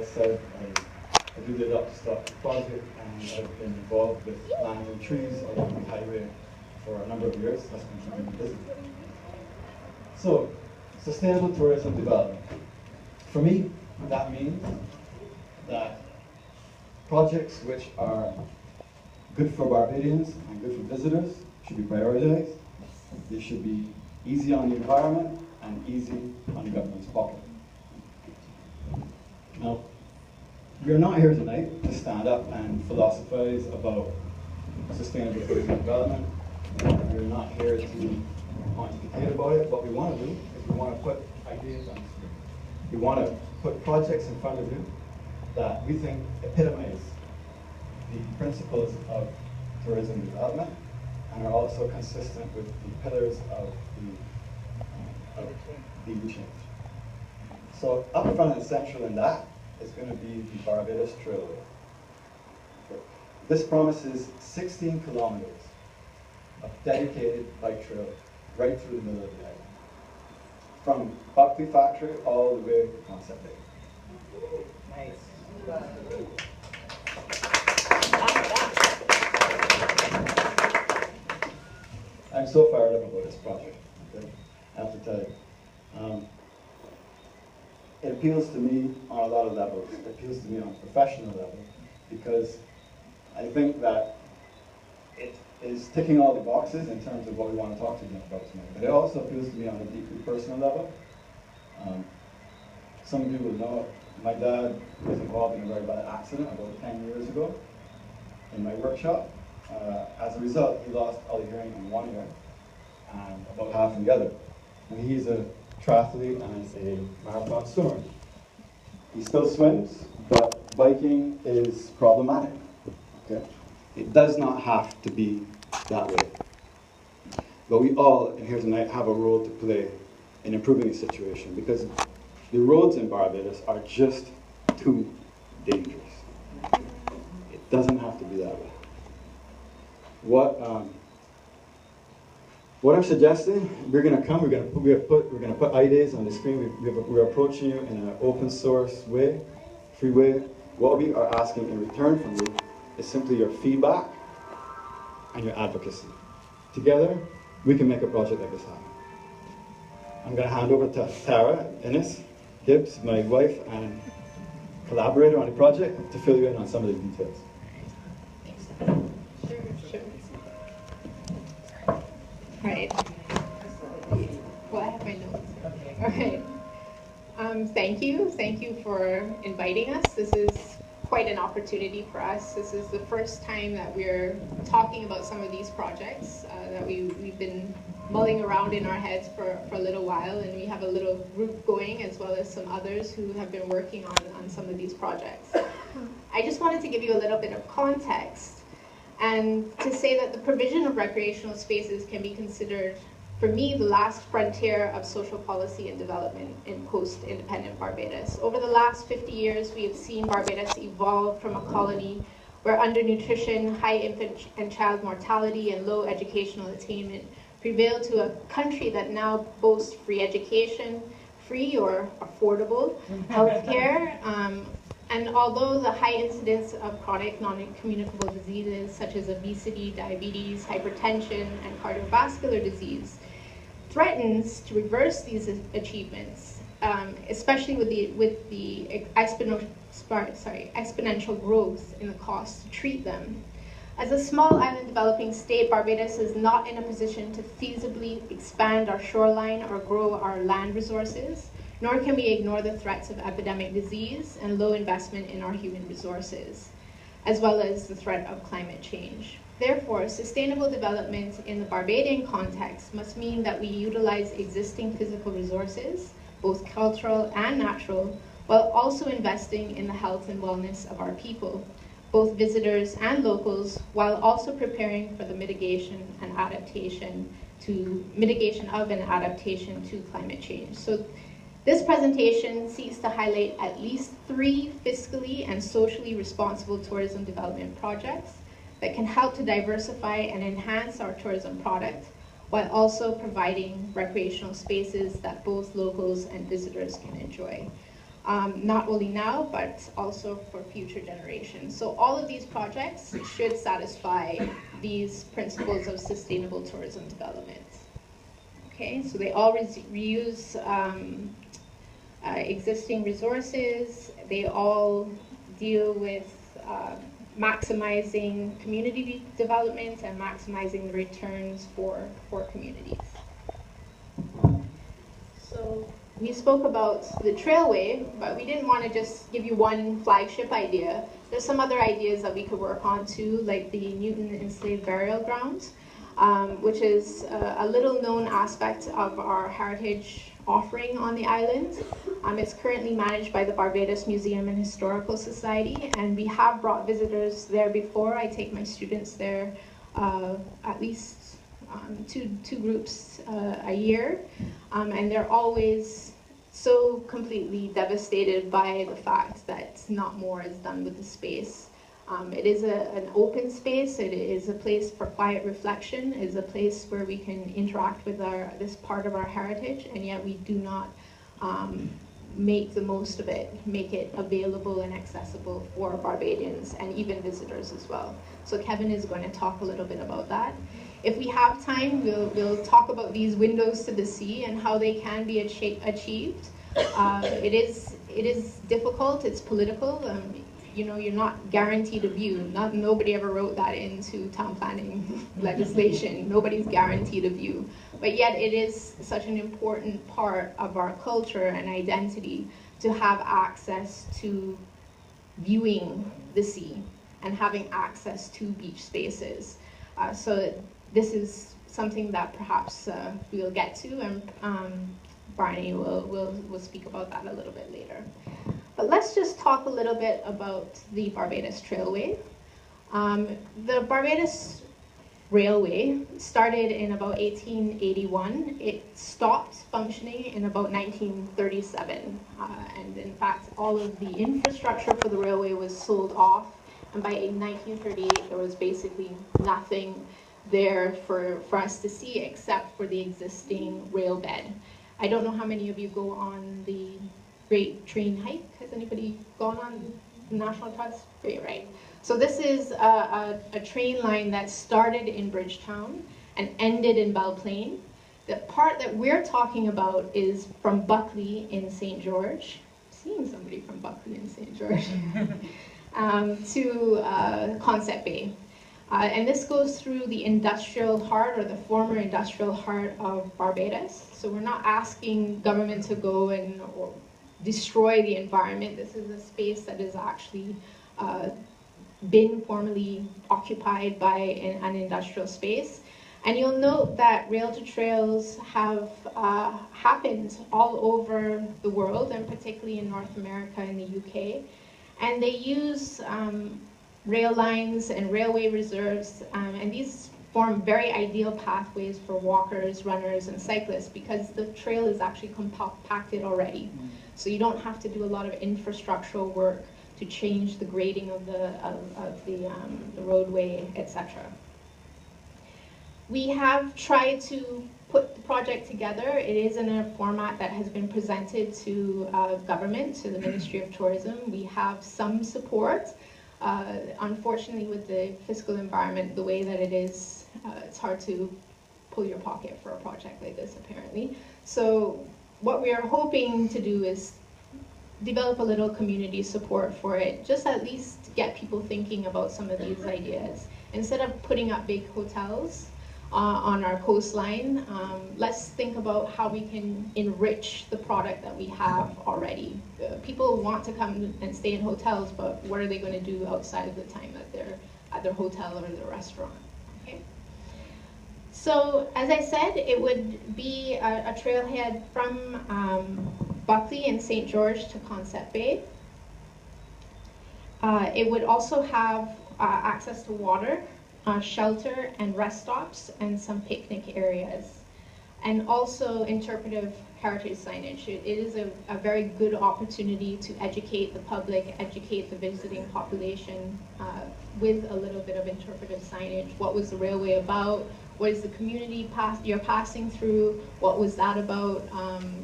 I said, I do the Adopt to Stop project, and I've been involved with planting trees along the highway for a number of years. That's been keeping me busy. So, sustainable tourism development. For me, that means that projects which are good for Barbadians and good for visitors should be prioritized. They should be easy on the environment and easy on the government's pocket. Now, we are not here tonight to stand up and philosophize about sustainable tourism development. We are not here to pontificate about it. What we want to do is we want to put ideas on the screen. We want to put projects in front of you that we think epitomize the principles of tourism development and are also consistent with the pillars of the change. So up front and central in that is going to be the Barbados Trailway. This promises 16 kilometers of dedicated bike trail right through the middle of the island, from Buckley Factory all the way to Concept A. Nice. I'm so fired up about this project, okay? I have to tell you. It appeals to me on a lot of levels. It appeals to me on a professional level because I think that it is ticking all the boxes in terms of what we want to talk to you about tonight. But it also appeals to me on a deeply personal level. Some of you will know my dad was involved in a very bad accident about 10 years ago in my workshop. As a result, he lost all the hearing in one ear and about half in the other. And he's a triathlete and a marathon swimmer. He still swims, but biking is problematic. Okay? It does not have to be that way. But we all here tonight have a role to play in improving the situation because the roads in Barbados are just too dangerous. It doesn't have to be that way. What I'm suggesting, we're going to put ideas on the screen. We're approaching you in an open source way, free way. What we are asking in return from you is simply your feedback and your advocacy. Together, we can make a project like this happen. I'm going to hand over to Tara Innes Gibbs, my wife and collaborator on the project, to fill you in on some of the details. All right. Well, I have my notes. All right. Thank you for inviting us. This is quite an opportunity for us. This is the first time that we're talking about some of these projects that we've been mulling around in our heads for a little while, and we have a little group going as well as some others who have been working on some of these projects. I just wanted to give you a little bit of context and to say that the provision of recreational spaces can be considered, for me, the last frontier of social policy and development in post-independent Barbados. Over the last 50 years, we have seen Barbados evolve from a colony where undernutrition, high infant and child mortality, and low educational attainment prevailed to a country that now boasts free education, free or affordable healthcare, and although the high incidence of chronic non-communicable diseases such as obesity, diabetes, hypertension, and cardiovascular disease threatens to reverse these achievements, especially with the exponential growth in the cost to treat them. As a small island developing state, Barbados is not in a position to feasibly expand our shoreline or grow our land resources, nor can we ignore the threats of epidemic disease and low investment in our human resources, as well as the threat of climate change. Therefore, sustainable development in the Barbadian context must mean that we utilize existing physical resources, both cultural and natural, while also investing in the health and wellness of our people, both visitors and locals, while also preparing for the mitigation of and adaptation to climate change. So this presentation seeks to highlight at least 3 fiscally and socially responsible tourism development projects that can help to diversify and enhance our tourism product, while also providing recreational spaces that both locals and visitors can enjoy. not only now, but also for future generations. So all of these projects should satisfy these principles of sustainable tourism development. Okay, so they all reuse existing resources. They all deal with maximizing community development and maximizing the returns for communities. So we spoke about the trailway, but we didn't want to just give you one flagship idea. There's some other ideas that we could work on too, like the Newton Enslaved Burial Ground, which is a little known aspect of our heritage offering on the island. It's currently managed by the Barbados Museum and Historical Society, and we have brought visitors there before. I take my students there at least two groups a year, and they're always so completely devastated by the fact that not more is done with the space. It is an open space. It is a place for quiet reflection. It is a place where we can interact with this part of our heritage, and yet we do not make the most of it, make it available and accessible for Barbadians and even visitors as well. So Kevin is going to talk a little bit about that. If we have time, we'll talk about these windows to the sea and how they can be achieved. It is difficult. It's political. You know, you're not guaranteed a view. Nobody ever wrote that into town planning legislation. Nobody's guaranteed a view. But yet it is such an important part of our culture and identity to have access to viewing the sea and having access to beach spaces. So this is something that perhaps we'll get to, and Barney will speak about that a little bit later. But let's just talk a little bit about the Barbados Trailway. The Barbados Railway started in about 1881. It stopped functioning in about 1937. And in fact, all of the infrastructure for the railway was sold off. And by 1938, there was basically nothing there for us to see except for the existing rail bed. I don't know how many of you go on the Great Train Hike. Has anybody gone on the National Trust? Right. So this is a train line that started in Bridgetown and ended in Belplain. The part that we're talking about is from Buckley in St. George. I'm seeing somebody from Buckley in St. George. To Concept Bay. And this goes through the industrial heart, or the former industrial heart of Barbados. So we're not asking government to go and or destroy the environment. This is a space that has actually been formerly occupied by an industrial space. And you'll note that rail-to-trails have happened all over the world, and particularly in North America and the UK. And they use rail lines and railway reserves, and these form very ideal pathways for walkers, runners, and cyclists, because the trail is actually compacted already. So you don't have to do a lot of infrastructural work to change the grading of the roadway, etc. We have tried to put the project together. It is in a format that has been presented to government, to the Ministry of Tourism. We have some support. Unfortunately, with the fiscal environment the way that it is, it's hard to pull your pocket for a project like this, apparently. So what we are hoping to do is develop a little community support for it, just at least get people thinking about some of these ideas. Instead of putting up big hotels on our coastline, let's think about how we can enrich the product that we have already. People want to come and stay in hotels, but what are they going to do outside of the time that they're at their hotel or their restaurant? Okay. So, as I said, it would be a trailhead from Buckley and St. George to Concept Bay. It would also have access to water, shelter and rest stops, and some picnic areas, and also interpretive heritage signage. It is a very good opportunity to educate the public, educate the visiting population with a little bit of interpretive signage. What was the railway about? what is the community you're passing through, what was that about.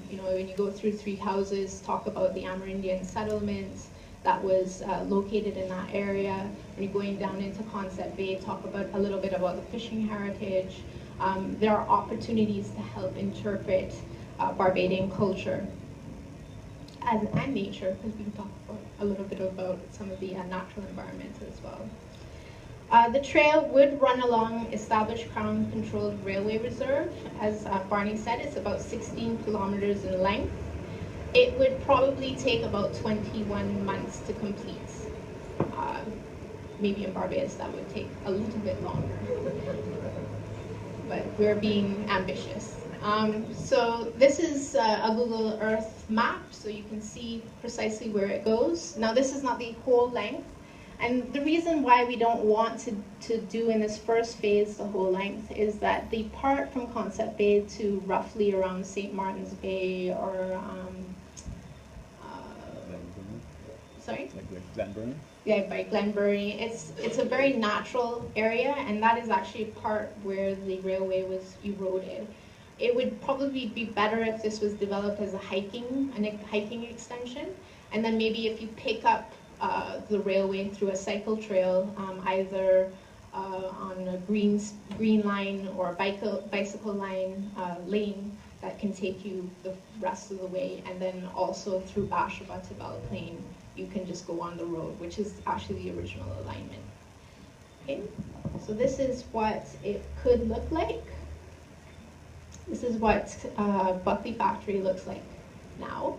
You know, when you go through Three Houses, talk about the Amerindian settlement that was located in that area. When you're going down into Concept Bay, talk about a little bit about the fishing heritage. There are opportunities to help interpret Barbadian culture and nature, because we can talk about a little bit about some of the natural environment as well. The trail would run along established Crown-controlled railway reserve. As Barney said, it's about 16 kilometers in length. It would probably take about 21 months to complete. Maybe in Barbados that would take a little bit longer, but we're being ambitious. So this is a Google Earth map, so you can see precisely where it goes. Now this is not the whole length, and the reason why we don't want to do in this first phase the whole length is that the part from Concept Bay to roughly around St. Martin's Bay or sorry? Like Glenburn? Yeah, by Glenbury. It's a very natural area, and that is actually part where the railway was eroded. It would probably be better if this was developed as a hiking extension, and then maybe if you pick up the railway through a cycle trail, either on a green line or a bicycle line lane that can take you the rest of the way, and then also through Bashaba to Balaplain, you can just go on the road, which is actually the original alignment. Okay, so this is what it could look like. This is what Buckley Factory looks like now.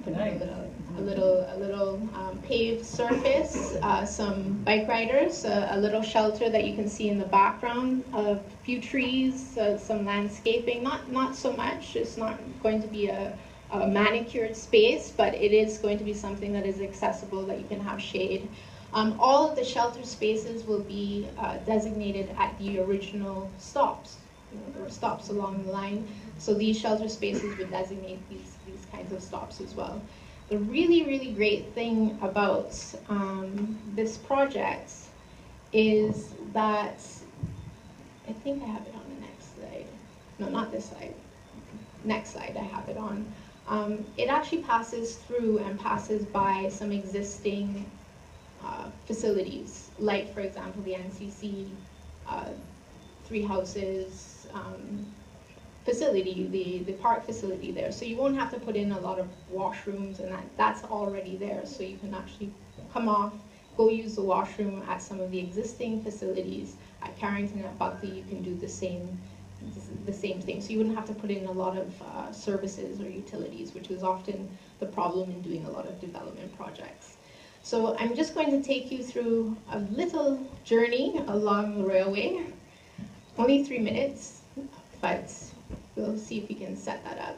Put a little paved surface, some bike riders, a little shelter that you can see in the background, a few trees, some landscaping. Not so much. It's not going to be a manicured space, but it is going to be something that is accessible, that you can have shade. All of the shelter spaces will be designated at the original stops. You know, there were stops along the line, so these shelter spaces would designate these kinds of stops as well. The really, really great thing about this project is that, I think I have it on the next slide. No, not this slide. Next slide I have it on. It actually passes through and passes by some existing facilities, like for example the NCC, Three Houses facility, the park facility there. So you won't have to put in a lot of washrooms, and that's already there. So you can actually come off, go use the washroom at some of the existing facilities. At Carrington, at Buckley, you can do the same thing. So you wouldn't have to put in a lot of services or utilities, which is often the problem in doing a lot of development projects. So I'm just going to take you through a little journey along the railway. Only 3 minutes, but we'll see if we can set that up.